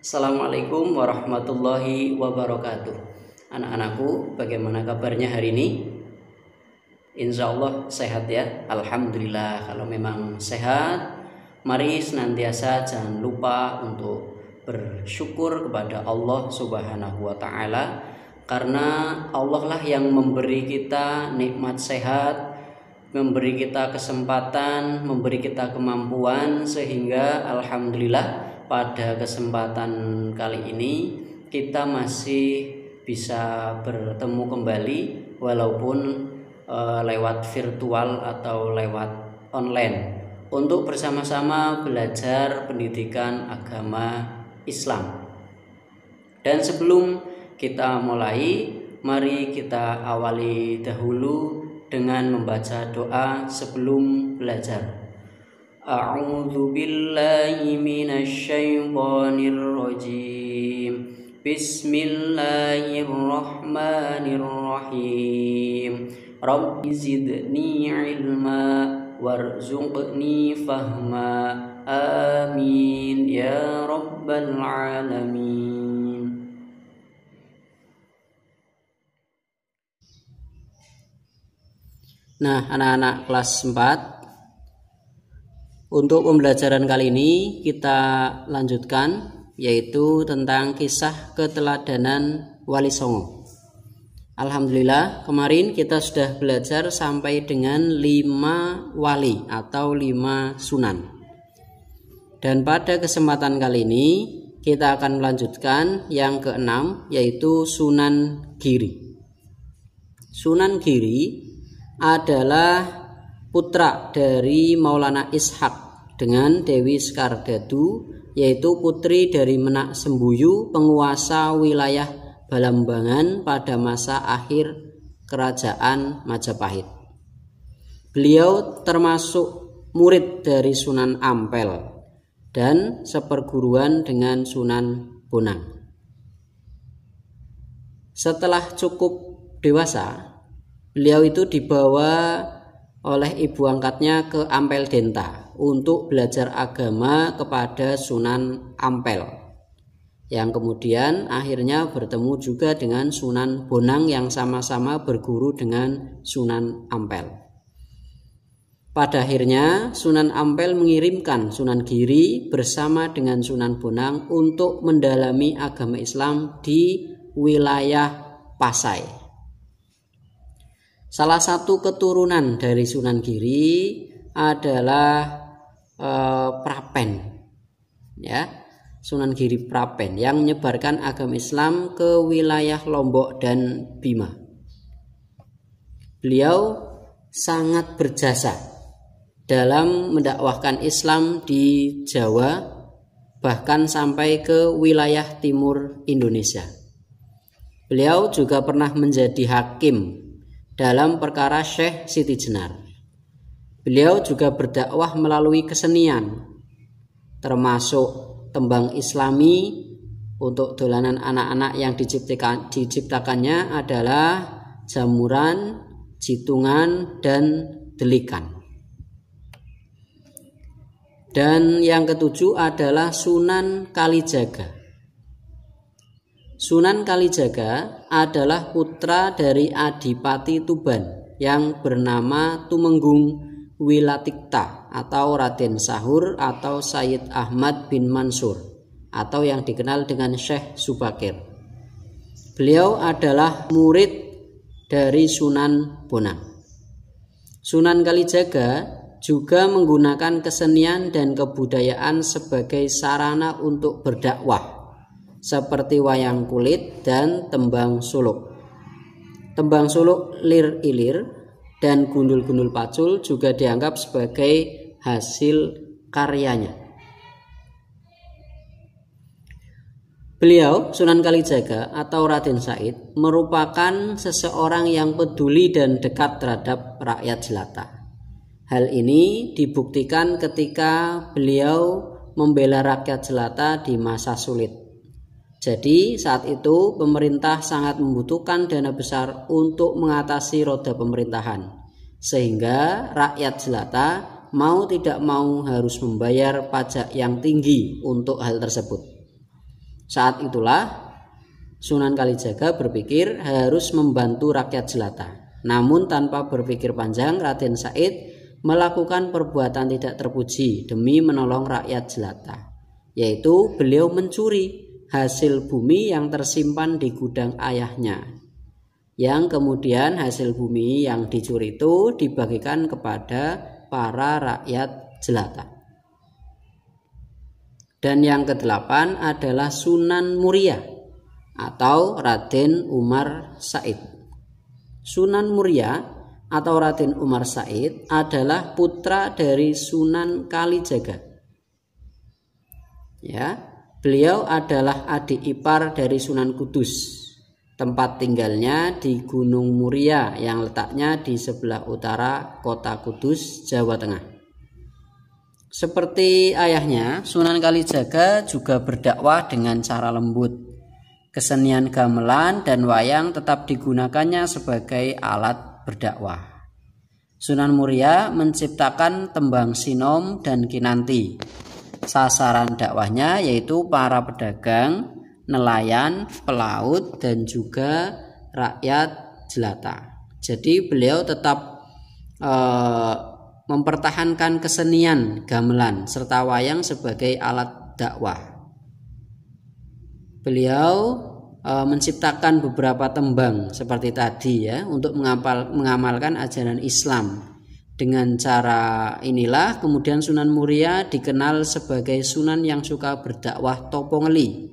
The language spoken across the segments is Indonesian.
Assalamualaikum warahmatullahi wabarakatuh. Anak-anakku, bagaimana kabarnya hari ini? Insya Allah sehat ya. Alhamdulillah. Kalau memang sehat, mari senantiasa jangan lupa untuk bersyukur kepada Allah Subhanahu wa Ta'ala, karena Allah lah yang memberi kita nikmat sehat, memberi kita kesempatan, memberi kita kemampuan, sehingga alhamdulillah pada kesempatan kali ini kita masih bisa bertemu kembali walaupun lewat virtual atau lewat online untuk bersama-sama belajar pendidikan agama Islam. Dan sebelum kita mulai, mari kita awali dahulu dengan membaca doa sebelum belajar. A'udzu billahi minasy syaithanir rajim. Bismillahirrahmanirrahim. Rabbi zidni ilma warzuqni fahma. Amin ya rabbal alamin. Nah, anak-anak kelas 4, untuk pembelajaran kali ini kita lanjutkan, yaitu tentang kisah keteladanan Wali Songo. Alhamdulillah, kemarin kita sudah belajar sampai dengan 5 wali atau 5 sunan. Dan pada kesempatan kali ini kita akan melanjutkan yang ke-6, yaitu Sunan Giri. Sunan Giri adalah putra dari Maulana Ishaq dengan Dewi Skardadu, yaitu putri dari Menak Sembuyu, penguasa wilayah Balambangan pada masa akhir kerajaan Majapahit. Beliau termasuk murid dari Sunan Ampel dan seperguruan dengan Sunan Bonang. Setelah cukup dewasa, beliau itu dibawa oleh ibu angkatnya ke Ampel Denta untuk belajar agama kepada Sunan Ampel, yang kemudian akhirnya bertemu juga dengan Sunan Bonang yang sama-sama berguru dengan Sunan Ampel. Pada akhirnya Sunan Ampel mengirimkan Sunan Giri bersama dengan Sunan Bonang untuk mendalami agama Islam di wilayah Pasai. Salah satu keturunan dari Sunan Giri adalah Prapen, ya, Sunan Giri Prapen yang menyebarkan agama Islam ke wilayah Lombok dan Bima. Beliau sangat berjasa dalam mendakwahkan Islam di Jawa, bahkan sampai ke wilayah timur Indonesia. Beliau juga pernah menjadi hakim dalam perkara Syekh Siti Jenar. Beliau juga berdakwah melalui kesenian, termasuk tembang Islami. Untuk dolanan anak-anak yang diciptakannya adalah jamuran, jitungan, dan delikan. Dan yang ketujuh adalah Sunan Kalijaga. Sunan Kalijaga adalah putra dari Adipati Tuban yang bernama Tumenggung Wilatikta atau Raden Sahur atau Sayyid Ahmad bin Mansur atau yang dikenal dengan Syekh Subakir. Beliau adalah murid dari Sunan Bonang. Sunan Kalijaga juga menggunakan kesenian dan kebudayaan sebagai sarana untuk berdakwah, seperti wayang kulit dan tembang suluk. Tembang suluk lir ilir dan gundul-gundul pacul juga dianggap sebagai hasil karyanya. Beliau, Sunan Kalijaga atau Raden Said, merupakan seseorang yang peduli dan dekat terhadap rakyat jelata. Hal ini dibuktikan ketika beliau membela rakyat jelata di masa sulit. Jadi saat itu pemerintah sangat membutuhkan dana besar untuk mengatasi roda pemerintahan, sehingga rakyat jelata mau tidak mau harus membayar pajak yang tinggi untuk hal tersebut. Saat itulah Sunan Kalijaga berpikir harus membantu rakyat jelata. Namun tanpa berpikir panjang, Raden Said melakukan perbuatan tidak terpuji demi menolong rakyat jelata, yaitu beliau mencuri hasil bumi yang tersimpan di gudang ayahnya, yang kemudian hasil bumi yang dicuri itu dibagikan kepada para rakyat jelata. Dan yang kedelapan adalah Sunan Muria atau Raden Umar Said. Sunan Muria atau Raden Umar Said adalah putra dari Sunan Kalijaga. Ya, beliau adalah adik ipar dari Sunan Kudus. Tempat tinggalnya di Gunung Muria yang letaknya di sebelah utara kota Kudus, Jawa Tengah. Seperti ayahnya, Sunan Kalijaga juga berdakwah dengan cara lembut. Kesenian gamelan dan wayang tetap digunakannya sebagai alat berdakwah. Sunan Muria menciptakan tembang sinom dan kinanti. Sasaran dakwahnya yaitu para pedagang, nelayan, pelaut, dan juga rakyat jelata. Jadi beliau tetap mempertahankan kesenian gamelan serta wayang sebagai alat dakwah. Beliau menciptakan beberapa tembang seperti tadi ya untuk mengamalkan ajaran Islam. Dengan cara inilah kemudian Sunan Muria dikenal sebagai Sunan yang suka berdakwah topo ngeli.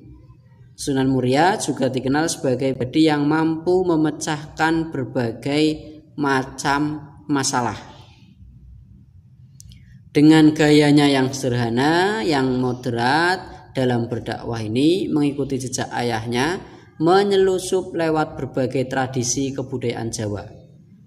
Sunan Muria juga dikenal sebagai pribadi yang mampu memecahkan berbagai macam masalah. Dengan gayanya yang sederhana, yang moderat dalam berdakwah ini mengikuti jejak ayahnya, menyelusup lewat berbagai tradisi kebudayaan Jawa.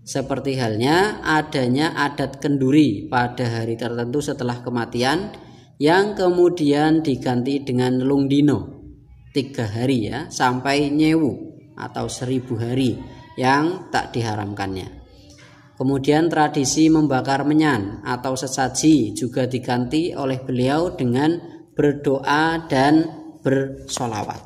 Seperti halnya adanya adat kenduri pada hari tertentu setelah kematian yang kemudian diganti dengan lungdino 3 hari ya, sampai nyewu atau 1000 hari yang tak diharamkannya. Kemudian tradisi membakar menyan atau sesaji juga diganti oleh beliau dengan berdoa dan bersolawat.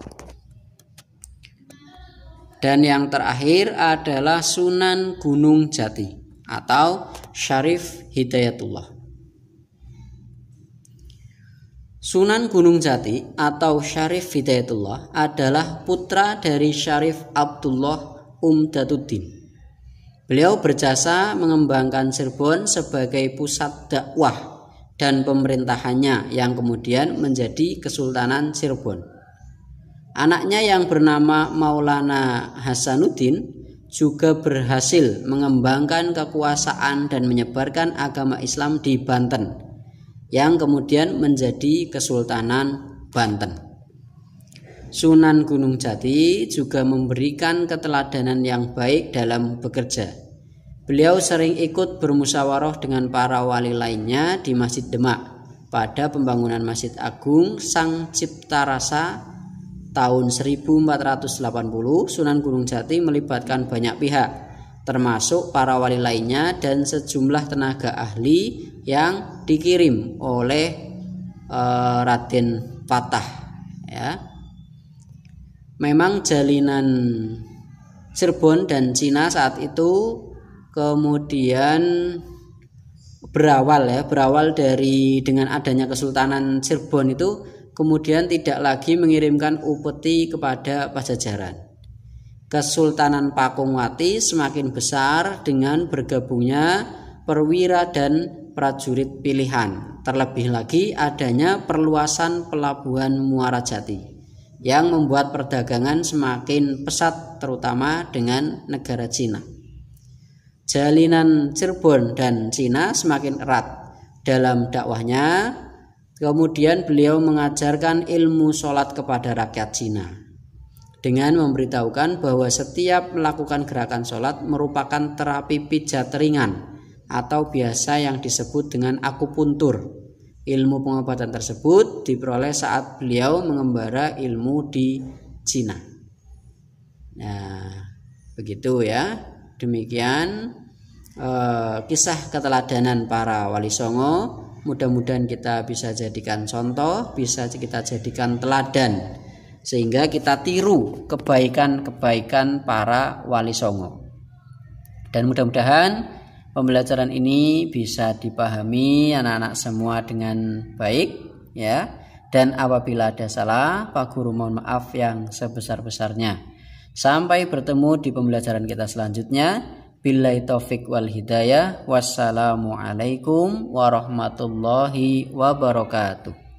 Dan yang terakhir adalah Sunan Gunung Jati atau Syarif Hidayatullah. Sunan Gunung Jati atau Syarif Hidayatullah adalah putra dari Syarif Abdullah Umdatuddin. Beliau berjasa mengembangkan Cirebon sebagai pusat dakwah dan pemerintahannya yang kemudian menjadi Kesultanan Cirebon. Anaknya yang bernama Maulana Hasanuddin juga berhasil mengembangkan kekuasaan dan menyebarkan agama Islam di Banten, yang kemudian menjadi Kesultanan Banten. Sunan Gunung Jati juga memberikan keteladanan yang baik dalam bekerja. Beliau sering ikut bermusyawarah dengan para wali lainnya di Masjid Demak pada pembangunan Masjid Agung Sang Cipta Rasa tahun 1480. Sunan Gunung Jati melibatkan banyak pihak, termasuk para wali lainnya dan sejumlah tenaga ahli yang dikirim oleh Raden Patah ya. Memang jalinan Cirebon dan Cina saat itu kemudian berawal dari dengan adanya Kesultanan Cirebon itu kemudian tidak lagi mengirimkan upeti kepada Pajajaran. Kesultanan Pakungwati semakin besar dengan bergabungnya perwira dan prajurit pilihan. Terlebih lagi adanya perluasan pelabuhan Muara Jati yang membuat perdagangan semakin pesat terutama dengan negara Cina. Jalinan Cirebon dan Cina semakin erat dalam dakwahnya. Kemudian beliau mengajarkan ilmu sholat kepada rakyat Cina dengan memberitahukan bahwa setiap melakukan gerakan sholat merupakan terapi pijat ringan atau biasa yang disebut dengan akupuntur. Ilmu pengobatan tersebut diperoleh saat beliau mengembara ilmu di Cina. Nah, begitu ya. Demikian kisah keteladanan para wali songo. Mudah-mudahan kita bisa jadikan contoh, bisa kita jadikan teladan sehingga kita tiru kebaikan-kebaikan para wali songo. Dan mudah-mudahan pembelajaran ini bisa dipahami anak-anak semua dengan baik ya. Dan apabila ada salah, Pak Guru mohon maaf yang sebesar-besarnya. Sampai bertemu di pembelajaran kita selanjutnya. Billahi taufik wal hidayah. Wassalamualaikum warahmatullahi wabarakatuh.